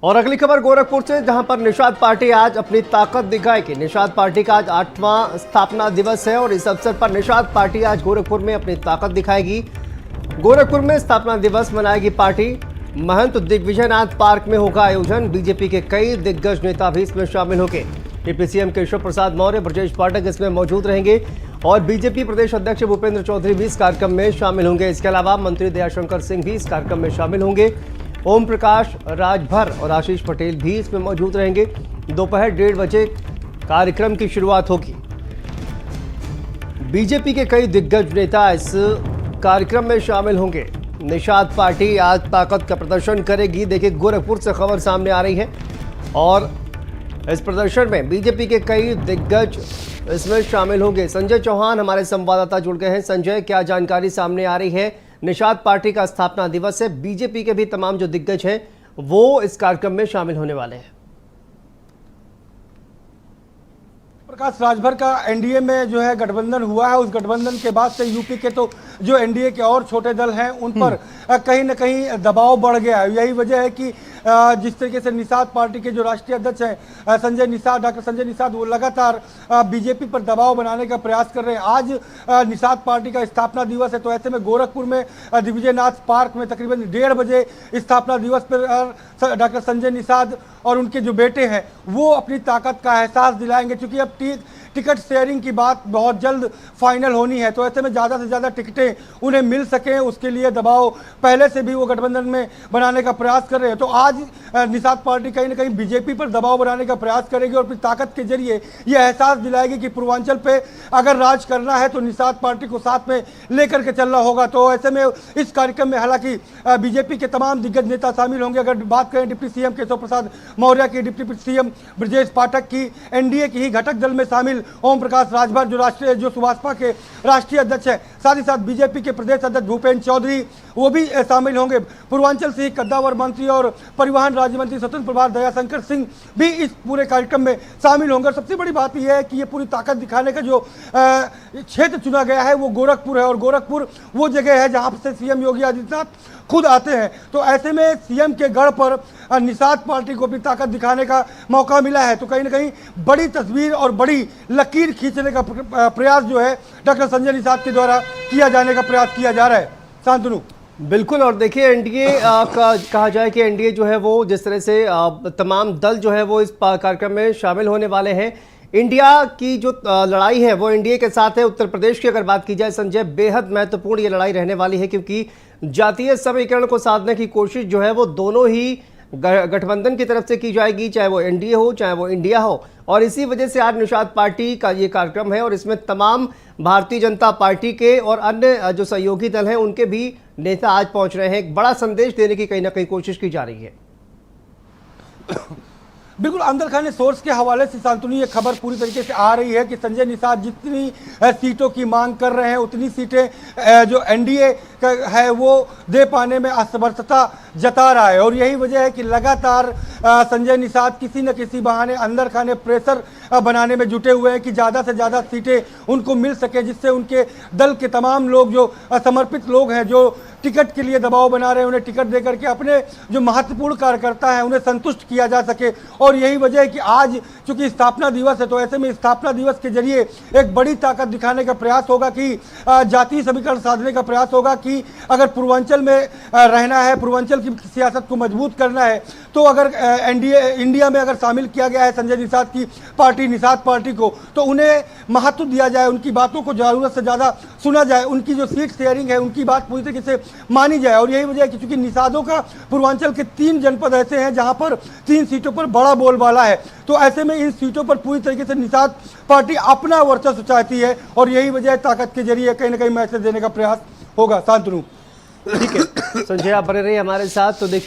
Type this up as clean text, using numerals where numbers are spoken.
और अगली खबर गोरखपुर से, जहां पर निषाद पार्टी आज अपनी ताकत दिखाएगी। निषाद पार्टी का आज 8वां स्थापना दिवस है और इस अवसर पर निषाद पार्टी आज गोरखपुर में अपनी ताकत दिखाएगी। गोरखपुर में स्थापना दिवस मनाएगी पार्टी। महंत दिग्विजयनाथ पार्क में होगा आयोजन। बीजेपी के कई दिग्गज नेता भी इसमें शामिल होंगे। डिप्टी सीएम केशव प्रसाद मौर्य, ब्रजेश पाठक इसमें मौजूद रहेंगे और बीजेपी प्रदेश अध्यक्ष भूपेंद्र चौधरी भी इस कार्यक्रम में शामिल होंगे। इसके अलावा मंत्री दयाशंकर सिंह भी इस कार्यक्रम में शामिल होंगे। ओम प्रकाश राजभर और आशीष पटेल भी इसमें मौजूद रहेंगे। दोपहर 1:30 बजे कार्यक्रम की शुरुआत होगी। बीजेपी के कई दिग्गज नेता इस कार्यक्रम में शामिल होंगे। निषाद पार्टी आज ताकत का प्रदर्शन करेगी। देखिए, गोरखपुर से खबर सामने आ रही है और इस प्रदर्शन में बीजेपी के कई दिग्गज इसमें शामिल होंगे। संजय चौहान हमारे संवाददाता जुड़ गए हैं। संजय, क्या जानकारी सामने आ रही है? निषाद पार्टी का स्थापना दिवस है, बीजेपी के भी तमाम जो दिग्गज हैं वो इस कार्यक्रम में शामिल होने वाले हैं। प्रकाश, राजभर का एनडीए में जो है गठबंधन हुआ है। उस गठबंधन के बाद से यूपी के तो जो एनडीए के और छोटे दल हैं उन पर कहीं न कहीं दबाव बढ़ गया है। यही वजह है कि जिस तरीके से निषाद पार्टी के जो राष्ट्रीय अध्यक्ष हैं डॉक्टर संजय निषाद, वो लगातार बीजेपी पर दबाव बनाने का प्रयास कर रहे हैं। आज निषाद पार्टी का स्थापना दिवस है, तो ऐसे में गोरखपुर में दिग्विजयनाथ पार्क में तकरीबन 1:30 बजे स्थापना दिवस पर डॉक्टर संजय निषाद और उनके जो बेटे हैं वो अपनी ताकत का एहसास दिलाएंगे। क्योंकि अब टिकट शेयरिंग की बात बहुत जल्द फाइनल होनी है, तो ऐसे में ज़्यादा से ज़्यादा टिकटें उन्हें मिल सकें, उसके लिए दबाव पहले से भी वो गठबंधन में बनाने का प्रयास कर रहे हैं। तो आज निषाद पार्टी कहीं ना कहीं बीजेपी पर दबाव बनाने का प्रयास करेगी और अपनी ताकत के जरिए ये एहसास दिलाएगी कि पूर्वांचल पे अगर राज करना है तो निषाद पार्टी को साथ में लेकर के चलना होगा। तो ऐसे में इस कार्यक्रम में हालांकि बीजेपी के तमाम दिग्गज नेता शामिल होंगे। अगर बात करें डिप्टी सीएम केशव प्रसाद मौर्य की, डिप्टी सीएम ब्रजेश पाठक की, एनडीए की ही घटक दल में शामिल ओम प्रकाश राजभर जो सुभाषपा के राष्ट्रीय अध्यक्ष हैं, साथ ही साथ बीजेपी के प्रदेश अध्यक्ष भूपेंद्र चौधरी वो भी शामिल होंगे। पूर्वांचल से ही कद्दावर मंत्री और परिवहन राज्य मंत्री स्वतंत्र प्रभार दयाशंकर सिंह भी इस पूरे कार्यक्रम में शामिल होंगे। सबसे बड़ी बात यह है कि ये पूरी ताकत दिखाने का जो क्षेत्र चुना गया है वो गोरखपुर है और गोरखपुर वो जगह है जहां से सीएम योगी आदित्यनाथ खुद आते हैं। तो ऐसे में सीएम के गढ़ पर निषाद पार्टी को भी ताकत दिखाने का मौका मिला है। तो कहीं ना कहीं बड़ी तस्वीर और बड़ी लकीर खींचने का प्रयास जो है डॉक्टर संजय निषाद के द्वारा किया जाने का प्रयास किया जा रहा है। शांतनु, बिल्कुल। और देखिए, एनडीए कहा जाए कि एनडीए जो है वो जिस तरह से तमाम दल जो है वो इस कार्यक्रम में शामिल होने वाले हैं। इंडिया की जो लड़ाई है वो एनडीए के साथ है। उत्तर प्रदेश की अगर बात की जाए संजय, बेहद महत्वपूर्ण ये लड़ाई रहने वाली है, क्योंकि जातीय समीकरण को साधने की कोशिश जो है वो दोनों ही गठबंधन की तरफ से की जाएगी, चाहे वो एनडीए हो चाहे वो इंडिया हो। और इसी वजह से आज निषाद पार्टी का ये कार्यक्रम है और इसमें तमाम भारतीय जनता पार्टी के और अन्य जो सहयोगी दल हैं उनके भी नेता आज पहुंच रहे हैं। एक बड़ा संदेश देने की कहीं ना कहीं कोशिश की जा रही है। बिल्कुल, अंदर खाने सोर्स के हवाले से शांतनु ये खबर पूरी तरीके से आ रही है कि संजय निषाद जितनी सीटों की मांग कर रहे हैं उतनी सीटें जो एनडीए है वो दे पाने में असमर्थता जता रहा है। और यही वजह है कि लगातार संजय निषाद किसी न किसी बहाने अंदर खाने प्रेशर बनाने में जुटे हुए हैं कि ज़्यादा से ज़्यादा सीटें उनको मिल सके, जिससे उनके दल के तमाम लोग जो समर्पित लोग हैं, जो टिकट के लिए दबाव बना रहे हैं, उन्हें टिकट देकर के अपने जो महत्वपूर्ण कार्यकर्ता हैं उन्हें संतुष्ट किया जा सके। और यही वजह है कि आज चूंकि स्थापना दिवस है, तो ऐसे में स्थापना दिवस के जरिए एक बड़ी ताकत दिखाने का प्रयास होगा कि जातीय समीकरण साधने का प्रयास होगा कि अगर पूर्वांचल में रहना है, पूर्वांचल की सियासत को मजबूत करना है, तो अगर इंडिया में अगर शामिल किया गया है संजय निषाद की पार्टी, निषाद पार्टी को, तो उन्हें महत्व दिया जाए, उनकी बातों को ज़रूरत से ज़्यादा सुना जाए, उनकी जो सीट शेयरिंग है उनकी बात पूरी तरीके से मानी जाए। और यही वजह है कि चूंकि निषादों का पूर्वांचल के 3 जनपद ऐसे हैं जहां पर 3 सीटों पर बड़ा बोलबाला है, तो ऐसे में इन सीटों पर पूरी तरीके से निषाद पार्टी अपना वर्चस्व चाहती है और यही वजह है ताकत के जरिए कहीं ना कहीं मैसेज देने का प्रयास होगा। शांतनु, ठीक है संजय, आप बने रहिए हमारे साथ। तो देखिए